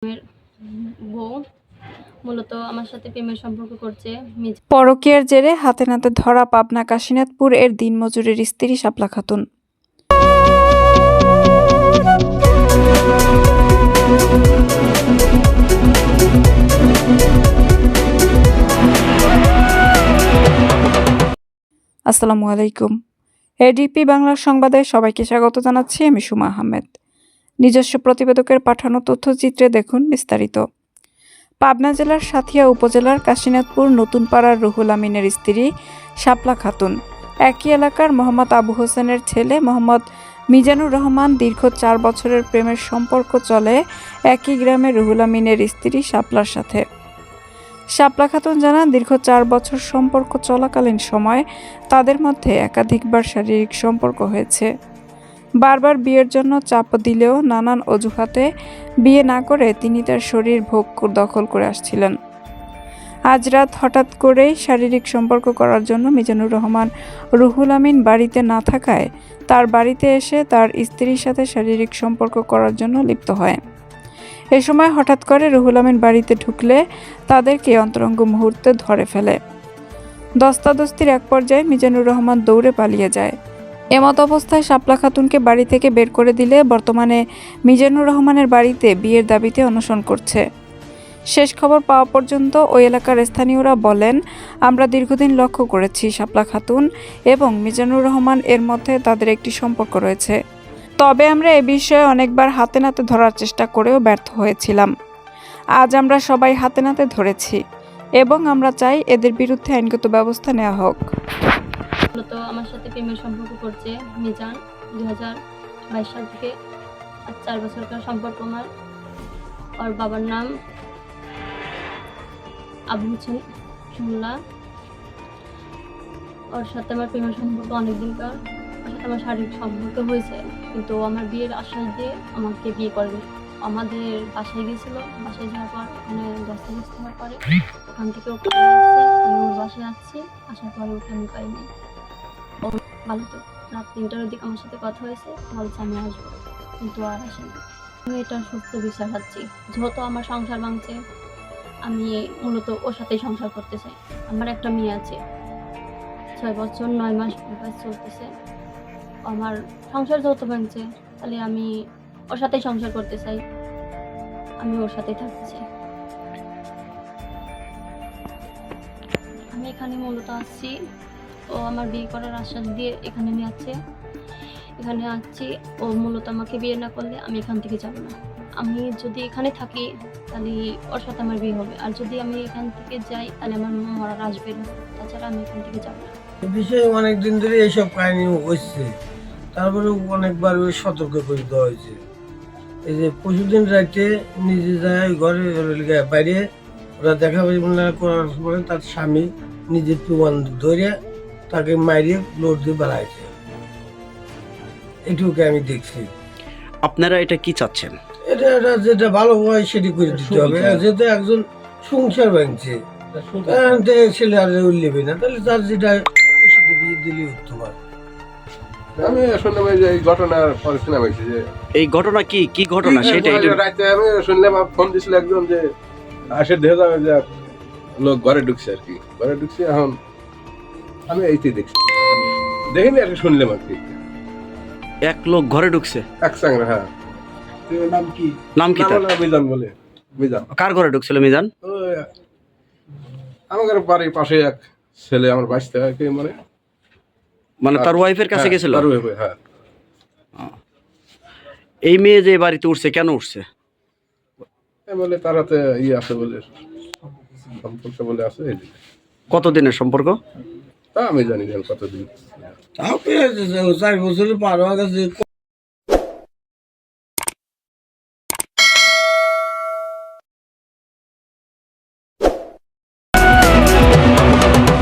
মেয়ের বউ মূলত আমার সাথে প্রেমের সম্পর্ক করছে। পরকীয়ার জেরে হাতে নাতে ধরা পাবনা কাশীনাথপুর এর দিনমজুরের স্ত্রী শাপলা খাতুন। আসসালামু আলাইকুম। এডিপি বাংলার সংবাদে সবাইকে স্বাগত জানাচ্ছি। আমি সুমা আহমেদ। নিজস্ব প্রতিবেদকের পাঠানো তথ্যচিত্রে দেখুন বিস্তারিত। পাবনা জেলার সাঁথিয়া উপজেলার কাশীনাথপুর নতুন পাড়ার রুহুল আমিনের স্ত্রী শাপলা খাতুন একই এলাকার মোহাম্মদ আবু হোসেনের ছেলে মোহাম্মদ মিজানুর রহমান দীর্ঘ 4 বছরের প্রেমের সম্পর্ক চলে একই গ্রামের রুহুল আমিনের স্ত্রী শাপলার সাথে। শাপলা খাতুন জানান, দীর্ঘ 4 বছর সম্পর্ক চলাকালীন সময় তাদের মধ্যে একাধিকবার শারীরিক সম্পর্ক হয়েছে। বারবার বিয়ের জন্য চাপ দিলেও নানান অজুহাতে বিয়ে না করে তিনি তার শরীর ভোগ দখল করে আসছিলেন। আজ রাত হঠাৎ করেই শারীরিক সম্পর্ক করার জন্য মিজানুর রহমান রুহুল আমিন বাড়িতে না থাকায় তার বাড়িতে এসে তার স্ত্রীর সাথে শারীরিক সম্পর্ক করার জন্য লিপ্ত হয়। এ সময় হঠাৎ করে রুহুল আমিন বাড়িতে ঢুকলে তাদেরকে অন্তরঙ্গ মুহূর্তে ধরে ফেলে। দস্তাদস্তির এক পর্যায়ে মিজানুর রহমান দৌড়ে পালিয়ে যায়। এমত অবস্থায় শাপলা খাতুনকে বাড়ি থেকে বের করে দিলে বর্তমানে মিজানুর রহমানের বাড়িতে বিয়ের দাবিতে অনশন করছে। শেষ খবর পাওয়া পর্যন্ত ওই এলাকার স্থানীয়রা বলেন, আমরা দীর্ঘদিন লক্ষ্য করেছি শাপলা খাতুন এবং মিজানুর রহমান এর মধ্যে তাদের একটি সম্পর্ক রয়েছে। তবে আমরা এ বিষয়ে অনেকবার হাতে নাতে ধরার চেষ্টা করেও ব্যর্থ হয়েছিলাম। আজ আমরা সবাই হাতে নাতে ধরেছি এবং আমরা চাই এদের বিরুদ্ধে আইনগত ব্যবস্থা নেওয়া হোক। মূলত আমার সাথে প্রেমের সম্পর্ক করছে মিজান 2022 সাল থেকে। 4 বছরকার সম্পর্ক আমার। ওর বাবার নাম আবু হোসেন শুনলা। ওর সাথে আমার প্রেমের সম্পর্ক অনেকদিনকার। ওর সাথে আমার শারীরিক সম্পর্ক হয়েছে, কিন্তু আমার বিয়ের আশ্বাস দিয়ে আমাকে বিয়ে করেনি। আমাদের বাসায় গেছিল, বাসায় যাওয়ার পর ওখানে দস্তাবেজ হওয়ার পরে ওখান থেকে ওকে আসছে। আমি ওর বাসায় আসছি, আসার পরে ওকে আমি পাইনি। ও ভালো তো রাত 3টার দিকে আমার সাথে কথা হয়েছে, বলছে আমি আসবো, কিন্তু আর আসেনি। আমি এটা সুস্থ বিচার চাচ্ছি, যেহেতু আমার সংসার ভাঙছে। আমি মূলত ওর সাথেই সংসার করতে চাই। আমার একটা মেয়ে আছে, 6 বছর 9 মাস চলতেছে। আমার সংসার যেহেতু ভাঙছে, তাহলে আমি ওর সাথেই সংসার করতে চাই, আমি ওর সাথেই থাকতে চাই। আমি এখানে মূলত আসছি, ও আমার বিয়ে করার আশ্বাস দিয়ে এখানে নিয়ে আসছে। এখানে আসছি, ও মূলত আমাকে বিয়ে না করলে আমি এখান থেকে যাব না। আমি যদি এখানে থাকি তাহলে ওর সাথে আমার বিয়ে হবে, আর যদি আমি এখান থেকে যাই তাহলে আমার মরার আসবে না। তাছাড়া আমি এখান থেকে যাব না। বিষয়ে অনেকদিন ধরে এইসব কাহিনী হচ্ছে, তারপরে অনেকবার সতর্ক করে দেওয়া হয়েছে। এই যে পরশুদিন রাতে নিজে যায় ঘরে বাইরে ওরা দেখা করার পরে তার স্বামী নিজের প্রমাণ ধরে তাকে মারিয়ে লোড দিয়ে বেড়াইছে। এটুকু আমি দেখছি। আপনারা এটা কি চাচ্ছেন? এটা যেটা ভালো হয় সেটি করে দিতে হবে। যেহেতু একজন সংসার ভাঙছে, ছেলে আর উল্লেবে না, তাহলে তার যেটা সেটা বিয়ে দিলেই উত্তম হয়। আমি শুনলাম যে এই ঘটনার পরে শুনলাম যে এই ঘটনা কি ঘটনা সেটা রাতে আমি শুনলাম, ফোন দিছিল একজন যে আসে দেখা যাবে যে লোক ঘরে ঢুকছে আর কি, ঘরে ঢুকছে। এখন আমি এইটাই দেখছি, দেখিনি আর কি, শুনলাম আর কি এক লোক ঘরে ঢুকছে এক সঙ্গে। হ্যাঁ, নাম কি তার? মিজান বলে। মিজান কার ঘরে ঢুকছিল মিজান? আমাদের বাড়ির পাশে এক ছেলে আমার বাঁচতে হয় কি, মানে তার ওয়াইফের কাছে গেছিল? হ্যাঁ। এই মেয়ে যে বাড়িতে উঠছে, কেন উঠছে? বলে তার হাতে আছে বলে, সম্পর্ক বলে আছে। কতদিনের সম্পর্ক তা আমি জানি না কতদিন। 4 বছরের পার হয়ে গেছে।